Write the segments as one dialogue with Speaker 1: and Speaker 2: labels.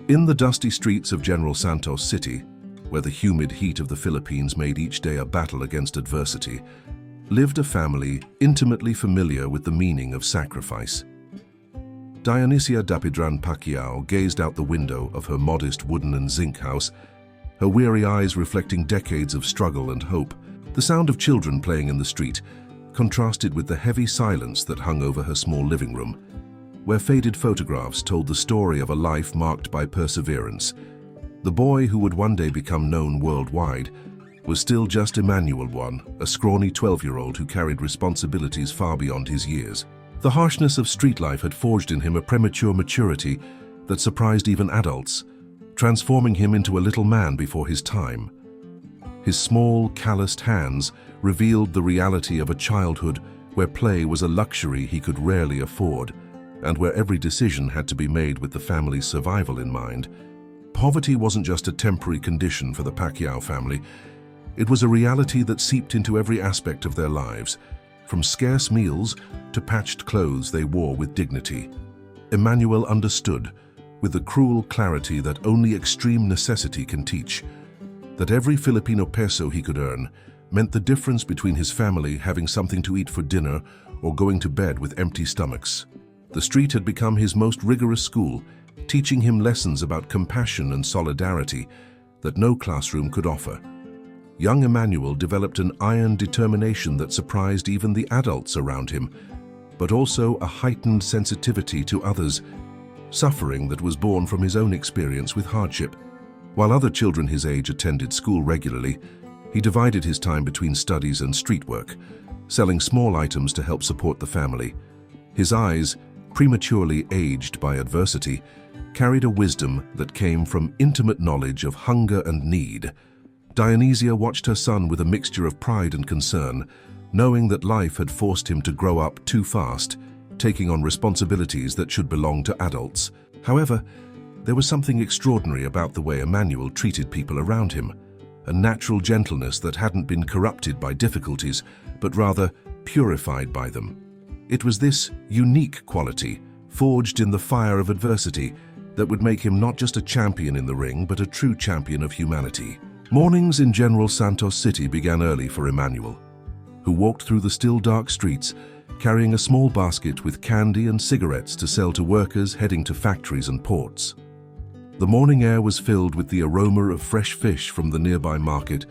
Speaker 1: In the dusty streets of General Santos City, where the humid heat of the Philippines made each day a battle against adversity, lived a family intimately familiar with the meaning of sacrifice. Dionisia Pacquiao gazed out the window of her modest wooden and zinc house, her weary eyes reflecting decades of struggle and hope. The sound of children playing in the street contrasted with the heavy silence that hung over her small living room, where faded photographs told the story of a life marked by perseverance. The boy who would one day become known worldwide was still just Emanuel, a scrawny 12-year-old who carried responsibilities far beyond his years. The harshness of street life had forged in him a premature maturity that surprised even adults, transforming him into a little man before his time. His small, calloused hands revealed the reality of a childhood where play was a luxury he could rarely afford, and where every decision had to be made with the family's survival in mind. Poverty wasn't just a temporary condition for the Pacquiao family. It was a reality that seeped into every aspect of their lives, from scarce meals to patched clothes they wore with dignity. Emanuel understood, with the cruel clarity that only extreme necessity can teach, that every Filipino peso he could earn meant the difference between his family having something to eat for dinner or going to bed with empty stomachs. The street had become his most rigorous school, teaching him lessons about compassion and solidarity that no classroom could offer. Young Emanuel developed an iron determination that surprised even the adults around him, but also a heightened sensitivity to others, suffering that was born from his own experience with hardship. While other children his age attended school regularly, he divided his time between studies and street work, selling small items to help support the family. His eyes, prematurely aged by adversity, carried a wisdom that came from intimate knowledge of hunger and need. Dionisia watched her son with a mixture of pride and concern, knowing that life had forced him to grow up too fast, taking on responsibilities that should belong to adults. However, there was something extraordinary about the way Emanuel treated people around him, a natural gentleness that hadn't been corrupted by difficulties, but rather purified by them. It was this unique quality, forged in the fire of adversity, that would make him not just a champion in the ring, but a true champion of humanity. Mornings in General Santos City began early for Emanuel, who walked through the still dark streets, carrying a small basket with candy and cigarettes to sell to workers heading to factories and ports. The morning air was filled with the aroma of fresh fish from the nearby market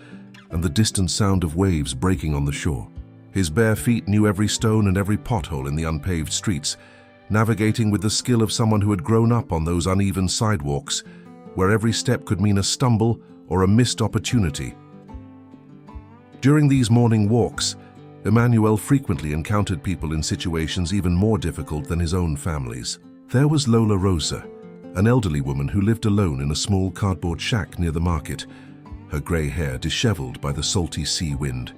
Speaker 1: and the distant sound of waves breaking on the shore. His bare feet knew every stone and every pothole in the unpaved streets, navigating with the skill of someone who had grown up on those uneven sidewalks, where every step could mean a stumble or a missed opportunity. During these morning walks, Emanuel frequently encountered people in situations even more difficult than his own family's. There was Lola Rosa, an elderly woman who lived alone in a small cardboard shack near the market, her grey hair disheveled by the salty sea wind.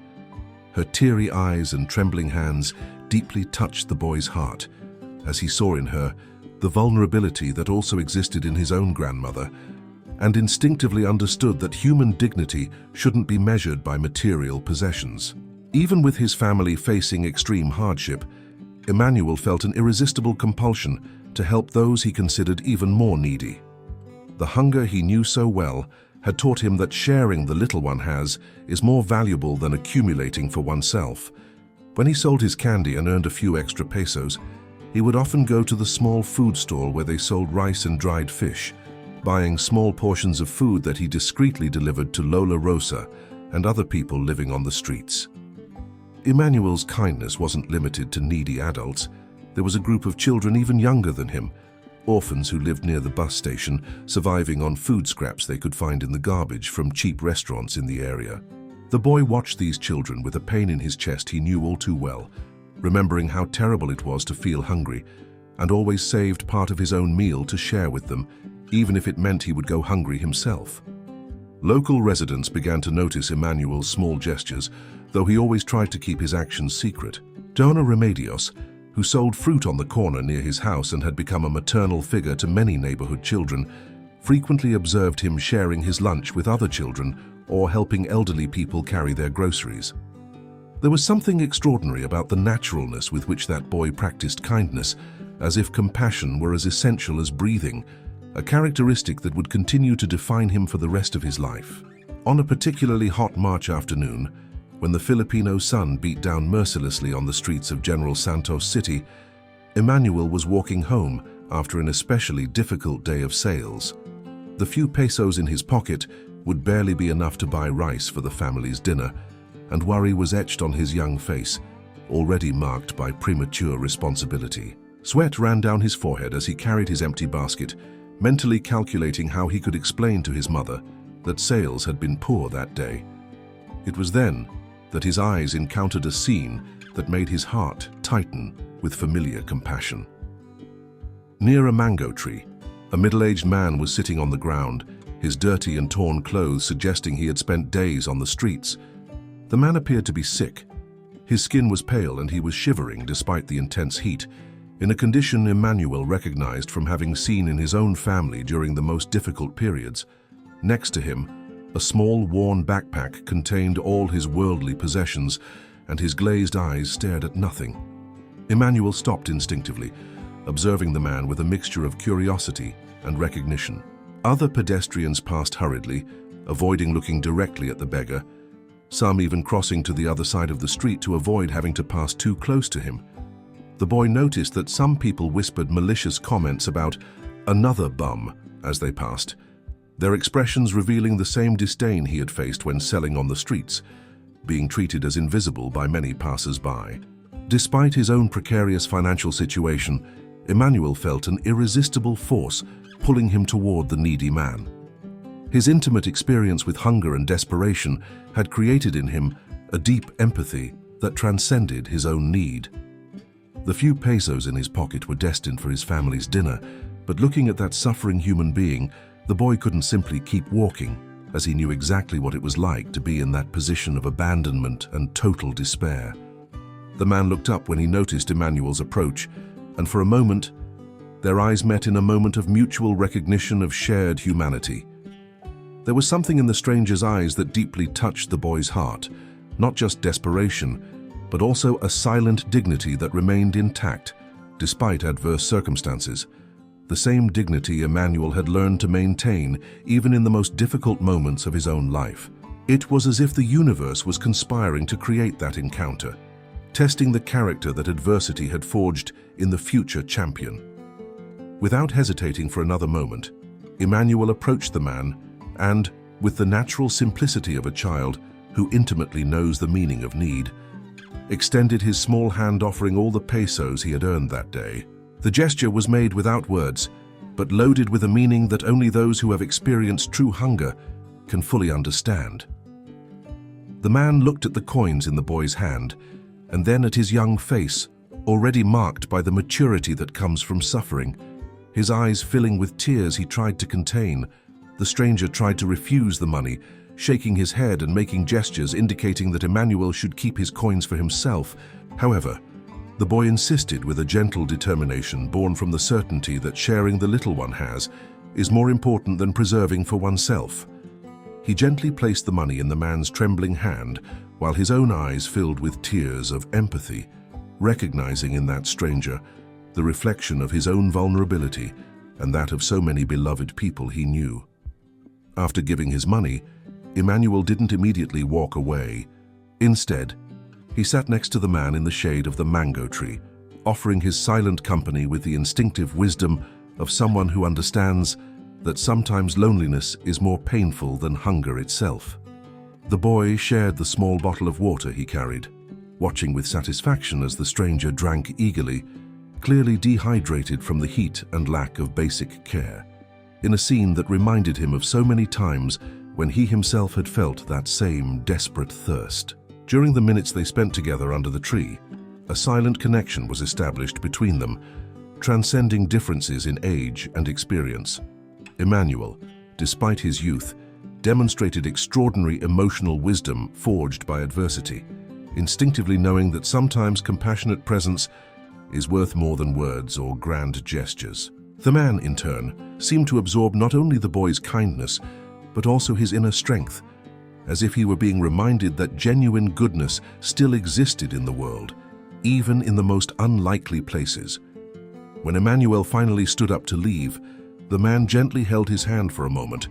Speaker 1: Her teary eyes and trembling hands deeply touched the boy's heart, as he saw in her the vulnerability that also existed in his own grandmother, and instinctively understood that human dignity shouldn't be measured by material possessions. Even with his family facing extreme hardship, Emanuel felt an irresistible compulsion to help those he considered even more needy. The hunger he knew so well had taught him that sharing the little one has is more valuable than accumulating for oneself. When he sold his candy and earned a few extra pesos, he would often go to the small food stall where they sold rice and dried fish, buying small portions of food that he discreetly delivered to Lola Rosa and other people living on the streets. Emanuel's kindness wasn't limited to needy adults. There was a group of children even younger than him, orphans who lived near the bus station, surviving on food scraps they could find in the garbage from cheap restaurants in the area. The boy watched these children with a pain in his chest he knew all too well, remembering how terrible it was to feel hungry, and always saved part of his own meal to share with them, even if it meant he would go hungry himself. Local residents began to notice Emanuel's small gestures, though he always tried to keep his actions secret. Dona Remedios, who sold fruit on the corner near his house and had become a maternal figure to many neighborhood children, frequently observed him sharing his lunch with other children or helping elderly people carry their groceries. There was something extraordinary about the naturalness with which that boy practiced kindness, as if compassion were as essential as breathing, a characteristic that would continue to define him for the rest of his life. On a particularly hot March afternoon, when the Filipino sun beat down mercilessly on the streets of General Santos City, Emanuel was walking home after an especially difficult day of sales. The few pesos in his pocket would barely be enough to buy rice for the family's dinner, and worry was etched on his young face, already marked by premature responsibility. Sweat ran down his forehead as he carried his empty basket, mentally calculating how he could explain to his mother that sales had been poor that day. It was then that his eyes encountered a scene that made his heart tighten with familiar compassion. Near a mango tree, a middle-aged man was sitting on the ground, his dirty and torn clothes suggesting he had spent days on the streets. The man appeared to be sick. His skin was pale and he was shivering despite the intense heat, in a condition Emanuel recognized from having seen in his own family during the most difficult periods. Next to him, a small, worn backpack contained all his worldly possessions, and his glazed eyes stared at nothing. Emanuel stopped instinctively, observing the man with a mixture of curiosity and recognition. Other pedestrians passed hurriedly, avoiding looking directly at the beggar, some even crossing to the other side of the street to avoid having to pass too close to him. The boy noticed that some people whispered malicious comments about "another bum" as they passed, their expressions revealing the same disdain he had faced when selling on the streets, being treated as invisible by many passers-by. Despite his own precarious financial situation, Emanuel felt an irresistible force pulling him toward the needy man. His intimate experience with hunger and desperation had created in him a deep empathy that transcended his own need. The few pesos in his pocket were destined for his family's dinner, but looking at that suffering human being, the boy couldn't simply keep walking, as he knew exactly what it was like to be in that position of abandonment and total despair. The man looked up when he noticed Emanuel's approach, and for a moment, their eyes met in a moment of mutual recognition of shared humanity. There was something in the stranger's eyes that deeply touched the boy's heart, not just desperation, but also a silent dignity that remained intact, despite adverse circumstances. The same dignity Emanuel had learned to maintain even in the most difficult moments of his own life. It was as if the universe was conspiring to create that encounter, testing the character that adversity had forged in the future champion. Without hesitating for another moment, Emanuel approached the man and, with the natural simplicity of a child who intimately knows the meaning of need, extended his small hand offering all the pesos he had earned that day. The gesture was made without words, but loaded with a meaning that only those who have experienced true hunger can fully understand. The man looked at the coins in the boy's hand, and then at his young face, already marked by the maturity that comes from suffering. His eyes filling with tears he tried to contain. The stranger tried to refuse the money, shaking his head and making gestures indicating that Emanuel should keep his coins for himself. However, the boy insisted with a gentle determination born from the certainty that sharing the little one has is more important than preserving for oneself. He gently placed the money in the man's trembling hand while his own eyes filled with tears of empathy, recognizing in that stranger the reflection of his own vulnerability and that of so many beloved people he knew. After giving his money, Emanuel didn't immediately walk away. Instead, he sat next to the man in the shade of the mango tree, offering his silent company with the instinctive wisdom of someone who understands that sometimes loneliness is more painful than hunger itself. The boy shared the small bottle of water he carried, watching with satisfaction as the stranger drank eagerly, clearly dehydrated from the heat and lack of basic care, in a scene that reminded him of so many times when he himself had felt that same desperate thirst. During the minutes they spent together under the tree, a silent connection was established between them, transcending differences in age and experience. Emanuel, despite his youth, demonstrated extraordinary emotional wisdom forged by adversity, instinctively knowing that sometimes compassionate presence is worth more than words or grand gestures. The man, in turn, seemed to absorb not only the boy's kindness, but also his inner strength, as if he were being reminded that genuine goodness still existed in the world, even in the most unlikely places. When Emanuel finally stood up to leave, The man gently held his hand for a moment,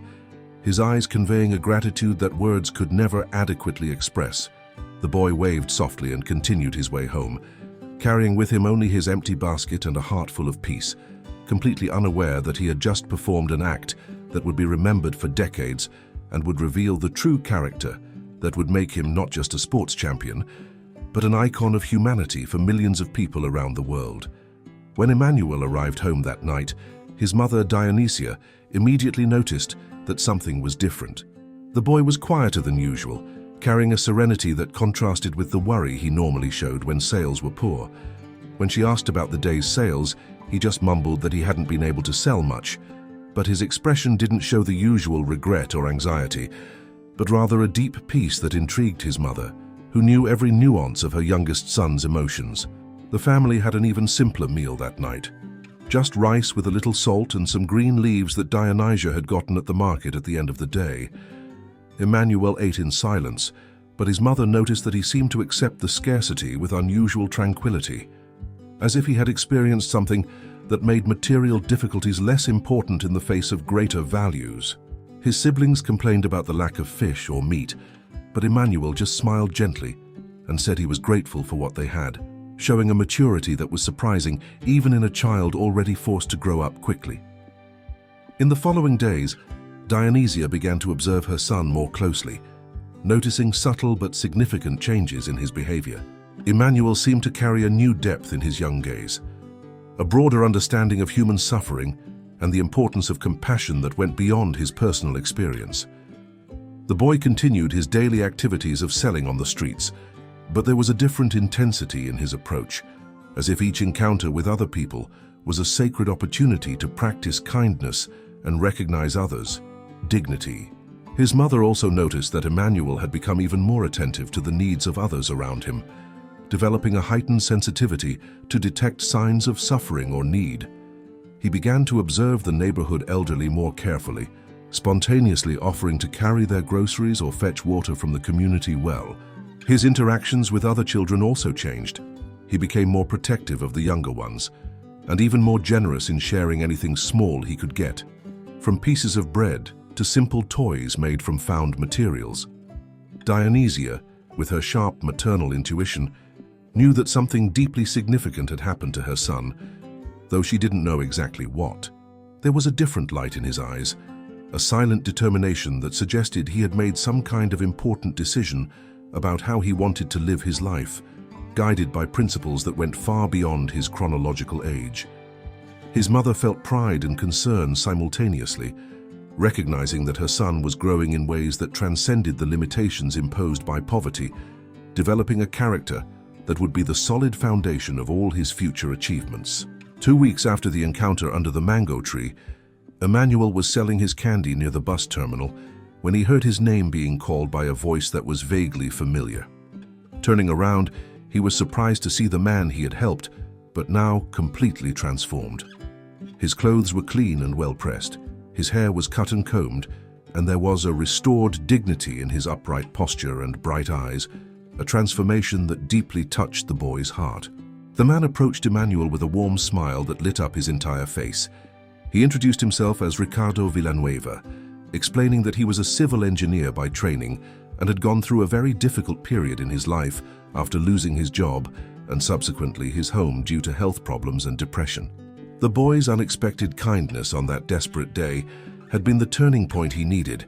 Speaker 1: his eyes conveying a gratitude that words could never adequately express. The boy waved softly and continued his way home, carrying with him only his empty basket and a heart full of peace, completely unaware that he had just performed an act that would be remembered for decades and would reveal the true character that would make him not just a sports champion, but an icon of humanity for millions of people around the world. When Emanuel arrived home that night, his mother, Dionisia, immediately noticed that something was different. The boy was quieter than usual, carrying a serenity that contrasted with the worry he normally showed when sales were poor. When she asked about the day's sales, he just mumbled that he hadn't been able to sell much, but his expression didn't show the usual regret or anxiety, but rather a deep peace that intrigued his mother, who knew every nuance of her youngest son's emotions. The family had an even simpler meal that night. Just rice with a little salt and some green leaves that Dionisia had gotten at the market at the end of the day. Emanuel ate in silence, but his mother noticed that he seemed to accept the scarcity with unusual tranquility, as if he had experienced something that made material difficulties less important in the face of greater values. His siblings complained about the lack of fish or meat, but Emanuel just smiled gently and said he was grateful for what they had, showing a maturity that was surprising even in a child already forced to grow up quickly. In the following days, Dionisia began to observe her son more closely, noticing subtle but significant changes in his behavior. Emanuel seemed to carry a new depth in his young gaze, a broader understanding of human suffering and the importance of compassion that went beyond his personal experience. The boy continued his daily activities of selling on the streets, but there was a different intensity in his approach, as if each encounter with other people was a sacred opportunity to practice kindness and recognize others' dignity. His mother also noticed that Emanuel had become even more attentive to the needs of others around him, developing a heightened sensitivity to detect signs of suffering or need. He began to observe the neighborhood elderly more carefully, spontaneously offering to carry their groceries or fetch water from the community well. His interactions with other children also changed. He became more protective of the younger ones, and even more generous in sharing anything small he could get, from pieces of bread to simple toys made from found materials. Dionisia, with her sharp maternal intuition, knew that something deeply significant had happened to her son, though she didn't know exactly what. There was a different light in his eyes, a silent determination that suggested he had made some kind of important decision about how he wanted to live his life, guided by principles that went far beyond his chronological age. His mother felt pride and concern simultaneously, recognizing that her son was growing in ways that transcended the limitations imposed by poverty, developing a character that would be the solid foundation of all his future achievements. 2 weeks after the encounter under the mango tree, Emanuel was selling his candy near the bus terminal when he heard his name being called by a voice that was vaguely familiar. Turning around, he was surprised to see the man he had helped, but now completely transformed. His clothes were clean and well-pressed, his hair was cut and combed, and there was a restored dignity in his upright posture and bright eyes, a transformation that deeply touched the boy's heart. The man approached Emanuel with a warm smile that lit up his entire face. He introduced himself as Ricardo Villanueva, explaining that he was a civil engineer by training and had gone through a very difficult period in his life after losing his job and subsequently his home due to health problems and depression. The boy's unexpected kindness on that desperate day had been the turning point he needed,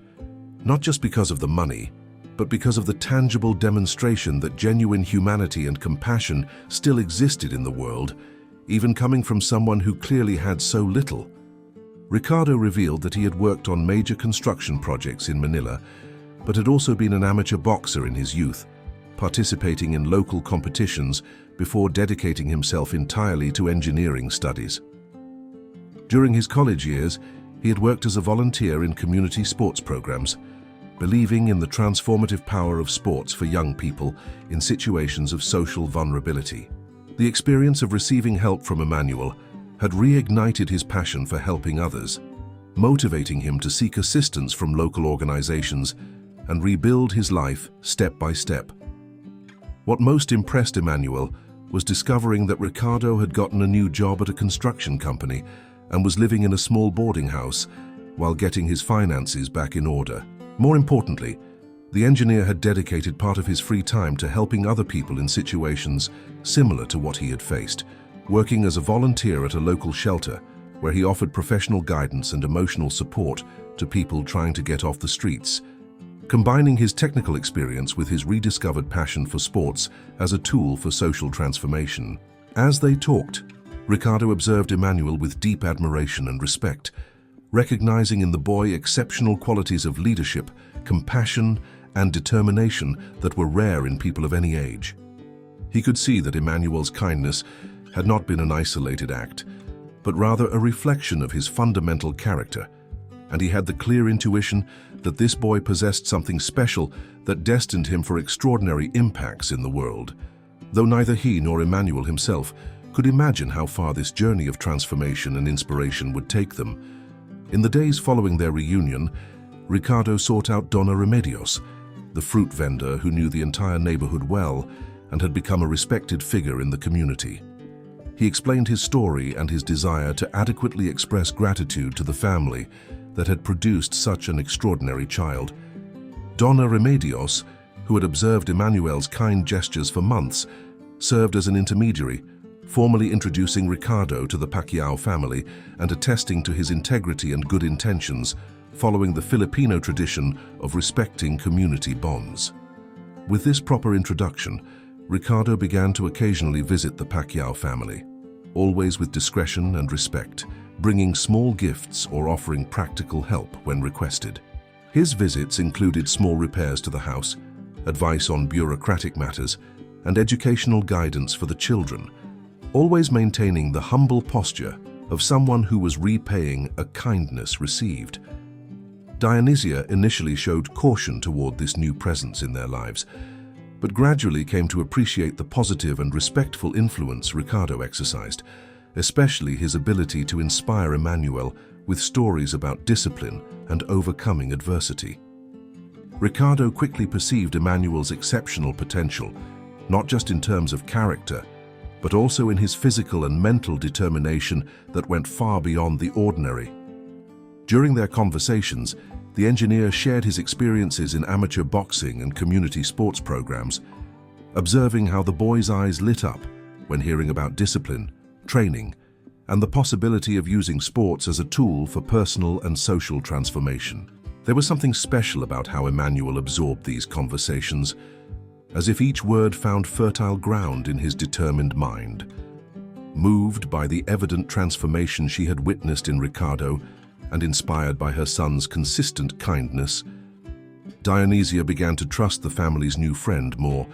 Speaker 1: not just because of the money, but because of the tangible demonstration that genuine humanity and compassion still existed in the world, even coming from someone who clearly had so little. Ricardo revealed that he had worked on major construction projects in Manila, but had also been an amateur boxer in his youth, participating in local competitions before dedicating himself entirely to engineering studies. During his college years, he had worked as a volunteer in community sports programs, believing in the transformative power of sports for young people in situations of social vulnerability. The experience of receiving help from Emanuel had reignited his passion for helping others, motivating him to seek assistance from local organizations and rebuild his life step by step. What most impressed Emanuel was discovering that Ricardo had gotten a new job at a construction company and was living in a small boarding house while getting his finances back in order. More importantly, the engineer had dedicated part of his free time to helping other people in situations similar to what he had faced, working as a volunteer at a local shelter where he offered professional guidance and emotional support to people trying to get off the streets, combining his technical experience with his rediscovered passion for sports as a tool for social transformation. As they talked, Ricardo observed Emanuel with deep admiration and respect, recognizing in the boy exceptional qualities of leadership, compassion, and determination that were rare in people of any age. He could see that Emanuel's kindness had not been an isolated act, but rather a reflection of his fundamental character, and he had the clear intuition that this boy possessed something special that destined him for extraordinary impacts in the world, though neither he nor Emanuel himself could imagine how far this journey of transformation and inspiration would take them. In the days following their reunion, Ricardo sought out Donna Remedios, the fruit vendor who knew the entire neighborhood well and had become a respected figure in the community. He explained his story and his desire to adequately express gratitude to the family that had produced such an extraordinary child. Donna Remedios, who had observed Emanuel's kind gestures for months, served as an intermediary, formally introducing Ricardo to the Pacquiao family and attesting to his integrity and good intentions, following the Filipino tradition of respecting community bonds. With this proper introduction, Ricardo began to occasionally visit the Pacquiao family, always with discretion and respect, bringing small gifts or offering practical help when requested. His visits included small repairs to the house, advice on bureaucratic matters, and educational guidance for the children, always maintaining the humble posture of someone who was repaying a kindness received. Dionisia initially showed caution toward this new presence in their lives, but gradually came to appreciate the positive and respectful influence Ricardo exercised, especially his ability to inspire Emanuel with stories about discipline and overcoming adversity. Ricardo quickly perceived Emanuel's exceptional potential, not just in terms of character, but also in his physical and mental determination that went far beyond the ordinary. During their conversations, the engineer shared his experiences in amateur boxing and community sports programs, observing how the boy's eyes lit up when hearing about discipline, training, and the possibility of using sports as a tool for personal and social transformation. There was something special about how Emanuel absorbed these conversations, as if each word found fertile ground in his determined mind. Moved by the evident transformation she had witnessed in Ricardo and inspired by her son's consistent kindness, Dionisia began to trust the family's new friend more.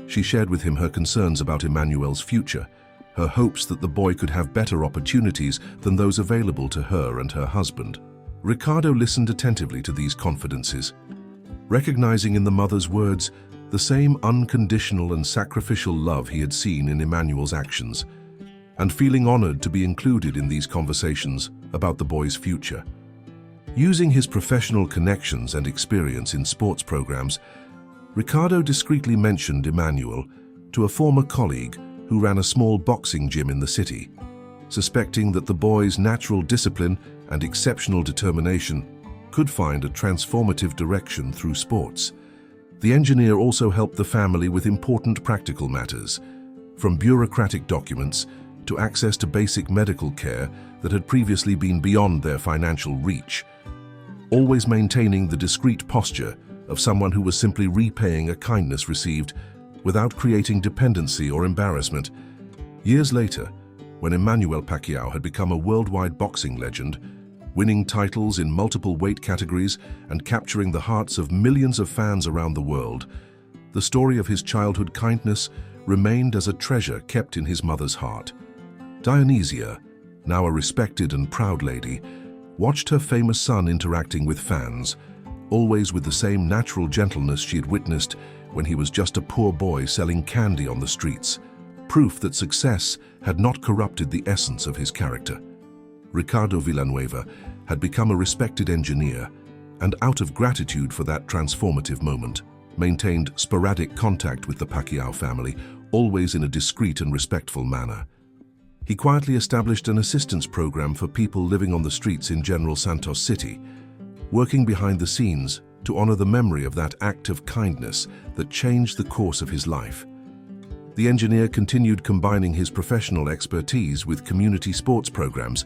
Speaker 1: She shared with him her concerns about Emanuel's future, her hopes that the boy could have better opportunities than those available to her and her husband. Ricardo listened attentively to these confidences, recognizing in the mother's words the same unconditional and sacrificial love he had seen in Emanuel's actions, and feeling honored to be included in these conversations about the boy's future. Using his professional connections and experience in sports programs, Ricardo discreetly mentioned Emanuel to a former colleague who ran a small boxing gym in the city, suspecting that the boy's natural discipline and exceptional determination could find a transformative direction through sports. The engineer also helped the family with important practical matters, from bureaucratic documents to access to basic medical care that had previously been beyond their financial reach, always maintaining the discreet posture of someone who was simply repaying a kindness received without creating dependency or embarrassment. Years later, when Emanuel Pacquiao had become a worldwide boxing legend, winning titles in multiple weight categories and capturing the hearts of millions of fans around the world, the story of his childhood kindness remained as a treasure kept in his mother's heart. Dionisia, now a respected and proud lady, watched her famous son interacting with fans, always with the same natural gentleness she had witnessed when he was just a poor boy selling candy on the streets, proof that success had not corrupted the essence of his character. Ricardo Villanueva had become a respected engineer, and out of gratitude for that transformative moment, maintained sporadic contact with the Pacquiao family, always in a discreet and respectful manner. He quietly established an assistance program for people living on the streets in General Santos City, working behind the scenes to honor the memory of that act of kindness that changed the course of his life. The engineer continued combining his professional expertise with community sports programs,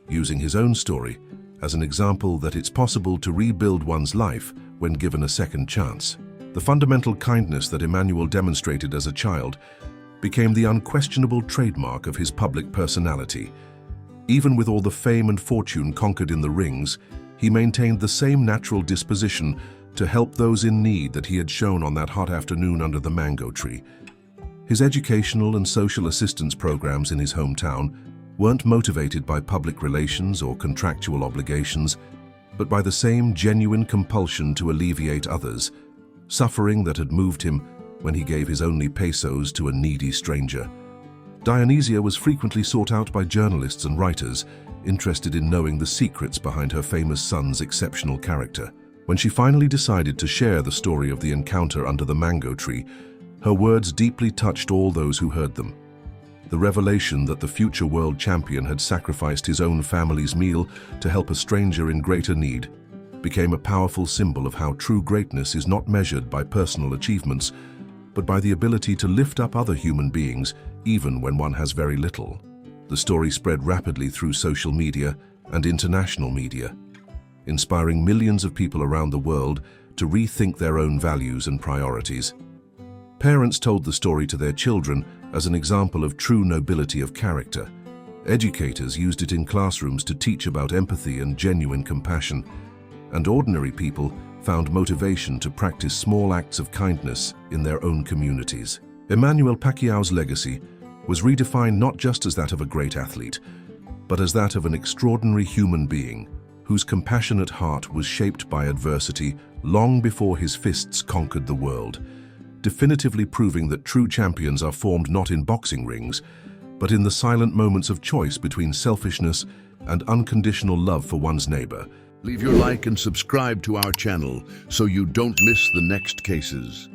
Speaker 1: using his own story as an example that it's possible to rebuild one's life when given a second chance. The fundamental kindness that Emanuel demonstrated as a child became the unquestionable trademark of his public personality. Even with all the fame and fortune conquered in the rings, he maintained the same natural disposition to help those in need that he had shown on that hot afternoon under the mango tree. His educational and social assistance programs in his hometown weren't motivated by public relations or contractual obligations, but by the same genuine compulsion to alleviate others, suffering that had moved him when he gave his only pesos to a needy stranger. Dionisia was frequently sought out by journalists and writers, interested in knowing the secrets behind her famous son's exceptional character. When she finally decided to share the story of the encounter under the mango tree, her words deeply touched all those who heard them. The revelation that the future world champion had sacrificed his own family's meal to help a stranger in greater need became a powerful symbol of how true greatness is not measured by personal achievements, but by the ability to lift up other human beings even when one has very little. The story spread rapidly through social media and international media, inspiring millions of people around the world to rethink their own values and priorities. Parents told the story to their children as an example of true nobility of character. Educators used it in classrooms to teach about empathy and genuine compassion, and ordinary people found motivation to practice small acts of kindness in their own communities. Emanuel Pacquiao's legacy was redefined not just as that of a great athlete, but as that of an extraordinary human being whose compassionate heart was shaped by adversity long before his fists conquered the world, definitively proving that true champions are formed not in boxing rings, but in the silent moments of choice between selfishness and unconditional love for one's neighbor.
Speaker 2: Leave your like and subscribe to our channel so you don't miss the next cases.